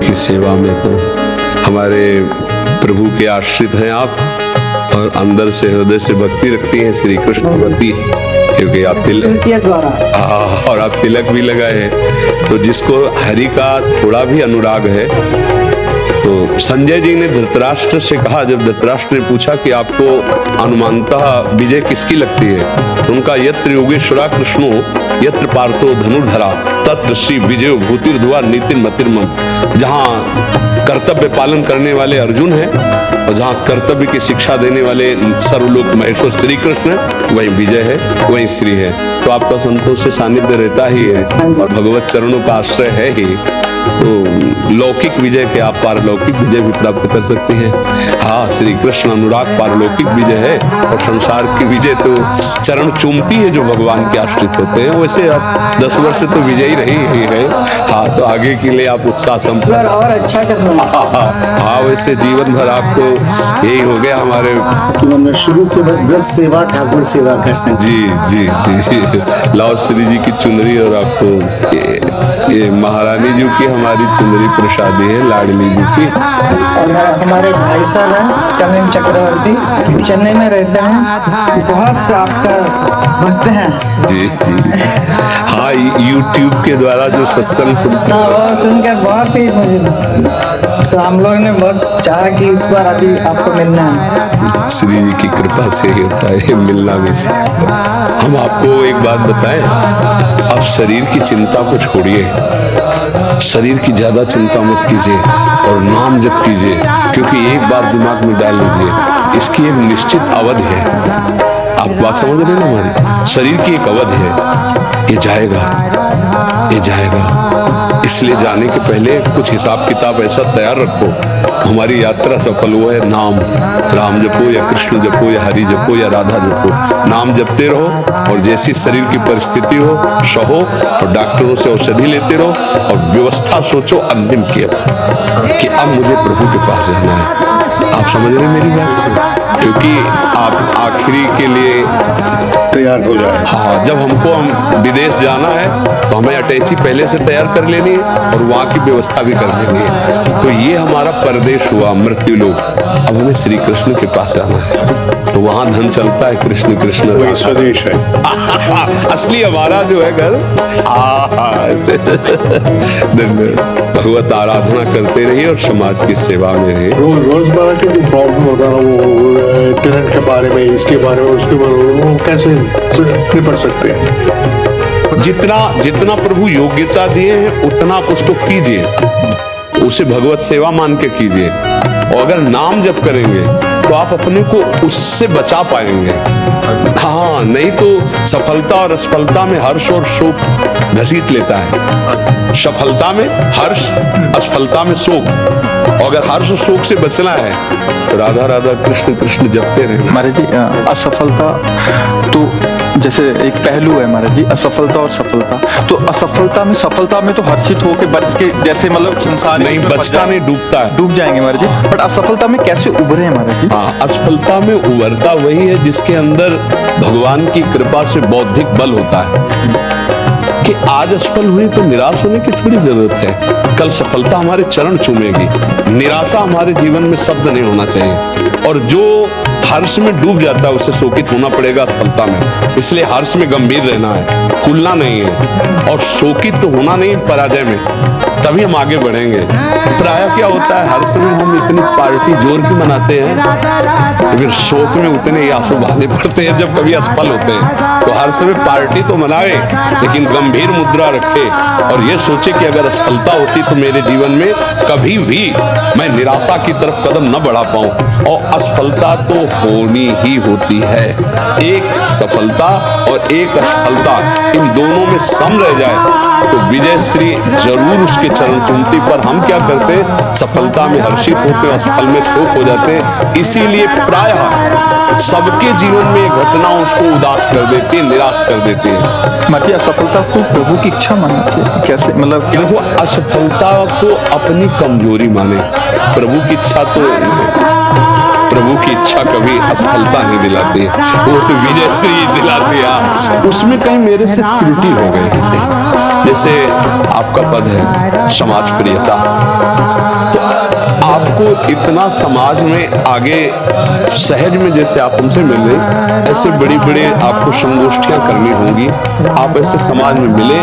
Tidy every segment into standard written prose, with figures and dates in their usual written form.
की सेवा में तो हमारे प्रभु के आश्रित हैं आप, और अंदर से हृदय से भक्ति रखती हैं श्री कृष्ण भक्ति, क्योंकि आप तिलक द्वारा और आप तिलक भी लगाए हैं। तो जिसको हरि का थोड़ा भी अनुराग है, तो संजय जी ने धृतराष्ट्र से कहा, जब धृतराष्ट्र ने पूछा कि आपको अनुमानतः विजय किसकी लगती है, तो उनका यत्र योगेश्वरा कृष्णो यत्र पार्थो धनुर्धरा तत्र श्री विजयो भूतिर्धुआ नीतिन मतिर्मम। जहाँ कर्तव्य पालन करने वाले अर्जुन हैं और जहाँ कर्तव्य की शिक्षा देने वाले सर्वलोक महेश्वर श्री कृष्ण, वही विजय है, वही श्री है। तो आपका संतोष से सानिध्य रहता ही है और भगवत चरणों का आश्रय है ही, तो लौकिक विजय के आप पारलौकिक विजय भी प्राप्त कर सकते हैं। हाँ, श्री कृष्ण अनुराग पारलौकिक विजय है, और संसार की विजय तो चरण चूमती है जो भगवान के आश्रित होते हैं। वैसे आप 10 वर्ष से तो विजयी रही ही है। हाँ, तो आगे के लिए आप उत्साह संपन्न और अच्छा करना। हाँ, वैसे जीवन भर आपको यही हो गया हमारे जीवन में शुरू से बस ब्रज सेवा ठाकुर सेवा का। जी जी जी, लाओ श्री जी की चुनरी, और आपको ये महारानी जी की हमारी चुनरी प्रसादी है, लाडली जी की। और हमारे भाई साहब हैं कमिंग चक्रवर्ती, चेन्नई में रहते हैं, बहुत आपका भक्त हैं। जी जी, हाँ, YouTube के द्वारा जो सत्संग सुनते हैं, वो सुनकर बहुत ही मुझे, तो हम लोग ने बहुत चाहा कि इस बार अभी आपको मिलना है। श्री जी की कृपा से ही होता है मिलना भी से। हम आपको एक बात बताएं, आप शरीर की चिंता को छोड़िए, शरीर की ज्यादा चिंता मत कीजिए और नाम जप कीजिए, क्योंकि एक बात दिमाग में डाल लीजिए, इसकी एक निश्चित अवधि है। आप बात समझ रहे हैं ना हमारी? शरीर की एक अवधि है, ये जाएगा, ये जाएगा। इसलिए जाने के पहले कुछ हिसाब किताब ऐसा तैयार रखो, हमारी यात्रा सफल हुआ है। नाम, राम जपो या कृष्ण जपो या हरि जपो या राधा जपो, नाम जपते रहो, और जैसी शरीर की परिस्थिति हो सहो, और डॉक्टरों से औषधि लेते रहो, और व्यवस्था सोचो अंतिम की कि अब मुझे प्रभु के पास जाना है। आप समझ रहे हैं मेरी बात? क्योंकि आप आखिरी के लिए तैयार हो जाए। हाँ, जब हम विदेश जाना है तो हमें अटैची पहले से तैयार कर लेनी है और वहाँ की व्यवस्था भी कर लेनी है। तो ये हमारा परदेश हुआ, मृत्यु लोक। अब हमें श्री कृष्ण के पास जाना है, तो वहाँ धन चलता है कृष्ण कृष्ण, वही स्वदेश है। असली हमारा जो है घर। भगवत आराधना करते रहिए और समाज की सेवा में रहिए। रोजमर्रा के जो प्रॉब्लम होता है वो टेनेंट के बारे में, इसके बारे में, उसके बारे में, वो कैसे निपट सकते हैं? जितना प्रभु योग्यता दिए हैं उतना आप उसको कीजिए, उसे भगवत सेवा मान के कीजिए, और अगर नाम जप करेंगे तो आप अपने को उससे बचा पाएंगे। हाँ, नहीं तो सफलता और असफलता में हर्ष और शोक घसीट लेता है। सफलता में हर्ष, असफलता में शोक, और अगर हर्ष शोक से बचना है तो राधा राधा कृष्ण कृष्ण जपते रहे। महाराज जी, असफलता तो जैसे एक पहलू है महाराज जी, असफलता और सफलता। तो असफलता में, सफलता में तो हर्षित होके बच के, जैसे मतलब संसार नहीं बचता, नहीं डूबता है, डूब जाएंगे महाराज जी। बट असफलता में कैसे उभरे हैं महाराज जी? हाँ, असफलता में उभरता वही है जिसके अंदर भगवान की कृपा से बौद्धिक बल होता है कि आज असफल हुई तो निराश होने की थोड़ी जरूरत है, कल सफलता हमारे चरण चूमेगी। निराशा हमारे जीवन में शब्द नहीं होना चाहिए, और जो हर्ष में डूब जाता है उसे शोकित होना पड़ेगा असफलता में। इसलिए हर्ष में गंभीर रहना है, खुलना नहीं है, और शोकित तो होना नहीं पराजय में, तभी हम आगे बढ़ेंगे। प्रायः क्या होता है, हर्ष में हम इतनी पार्टी जोर की मनाते हैं, फिर शोक में उतने ही आंसू बहाने पड़ते हैं जब कभी असफल होते हैं। तो हर्ष में पार्टी तो मनाए, लेकिन गंभीर मुद्रा रखे, और ये सोचे कि अगर असफलता होती तो मेरे जीवन में कभी भी मैं निराशा की तरफ कदम न बढ़ा पाऊं। और असफलता तो होनी ही होती है, एक सफलता और एक असफलता, इन दोनों में सम रह जाए तो विजय श्री जरूर उसके चरण चूमती। पर हम क्या करते, सफलता में हर्षित होते, असफल में शोक हो जाते। इसीलिए प्रायः सबके जीवन में घटना उसको उदास कर देती है, निराश कर देती है। मतलब असफलता को प्रभु की इच्छा मानना चाहिए, कैसे मतलब? देखो, असफलता को अपनी कमजोरी माने, प्रभु की इच्छा तो प्रभु की इच्छा कभी असफलता नहीं दिलाती है, वो तो विजय श्री दिलाती है। उसमें कहीं मेरे से त्रुटि हो गई थी। जैसे आपका पद है समाज प्रियता, तो आपको इतना समाज में आगे सहज में जैसे आप हमसे मिल रहे, ऐसे बड़ी बड़ी आपको संगोष्ठियां करनी होंगी। आप ऐसे समाज में मिले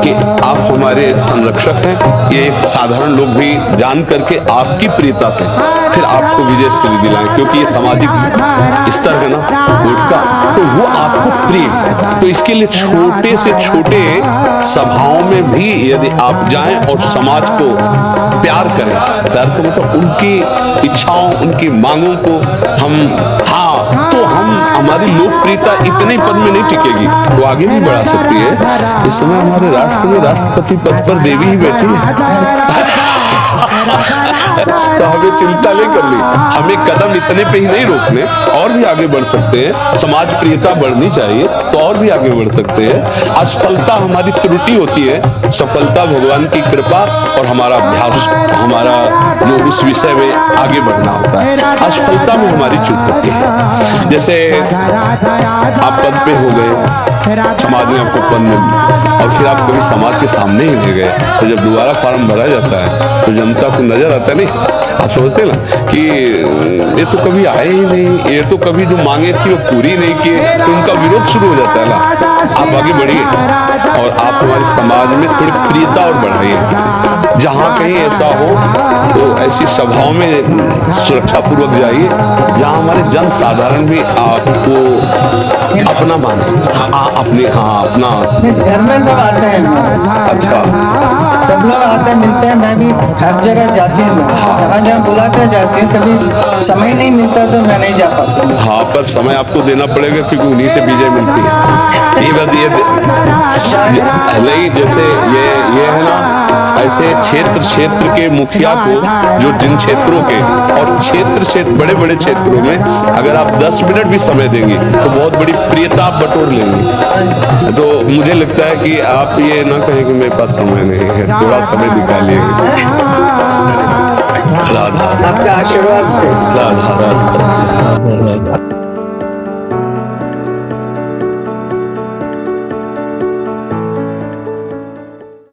कि आप हमारे संरक्षक हैं, ये साधारण लोग भी जान करके आपकी प्रियता से फिर आपको विजय श्री दिलाएं, क्योंकि ये सामाजिक स्तर है ना वोट का, तो वो आपको प्रिय है। तो इसके लिए छोटे से छोटे सभाओं में भी यदि आप जाएं और समाज को प्यार करें, प्यार का मतलब उनकी इच्छाओं, उनकी मांगों को हम, हाँ, तो हम, हमारी लोकप्रियता इतने पद में नहीं टिकेगी, वो आगे भी बढ़ा सकती है। इस समय हमारे राष्ट्र में राष्ट्रपति पद पर देवी ही बैठी है। तो हमें चिंता नहीं करनी, हमें कदम इतने पे ही नहीं रोकने, और भी आगे बढ़ सकते हैं। समाज प्रियता बढ़नी चाहिए तो और भी आगे बढ़ सकते हैं। असफलता हमारी त्रुटि होती है, सफलता भगवान की कृपा और हमारा अभ्यास, हमारा जो उस विषय में आगे बढ़ना होता है। असफलता में हमारी चूक होती है। जैसे आप पद पे हो गए, समाज ने आपको पद में, और फिर आप कभी समाज के सामने ही नहीं गए, तो जब दोबारा फॉर्म भरा जाता है तो जनता को नजर आता नहीं, आप सोचते ना कि ये तो कभी आए ही नहीं, ये तो कभी जो मांगे थी वो पूरी नहीं किए, तो उनका विरोध शुरू हो जाता है ना। आप आगे बढ़िए और आप हमारे समाज में थोड़ी प्रियता और बढ़ाइए। जहाँ कहीं ऐसा हो तो ऐसी सभाओं में सुरक्षा पूर्वक जाइए जहाँ हमारे जन साधारण भी आपको अपना माने, अपने, हाँ, अपना। घर में सब आते हैं, अच्छा, सब लोग आते हैं, मिलते हैं। मैं भी हर जगह जाती हूँ, जहाँ जहाँ बुलाते जाती हूँ। कभी समय नहीं मिलता तो मैं नहीं जा पाता। हाँ, पर समय आपको देना पड़ेगा क्योंकि उन्हीं से विजय मिलती है। ये बात, ये नहीं, जैसे ये है ना, ऐसे क्षेत्र के मुखिया को, जो जिन क्षेत्रों के, और क्षेत्र बड़े बड़े क्षेत्रों में अगर आप 10 मिनट भी समय देंगे तो बहुत बड़ी प्रियता आप बटोर लेंगे। तो मुझे लगता है कि आप ये ना कहें कि मेरे पास समय नहीं है, थोड़ा समय निकालिए। राधा, आपका आशीर्वाद राधा, राधा, राधा।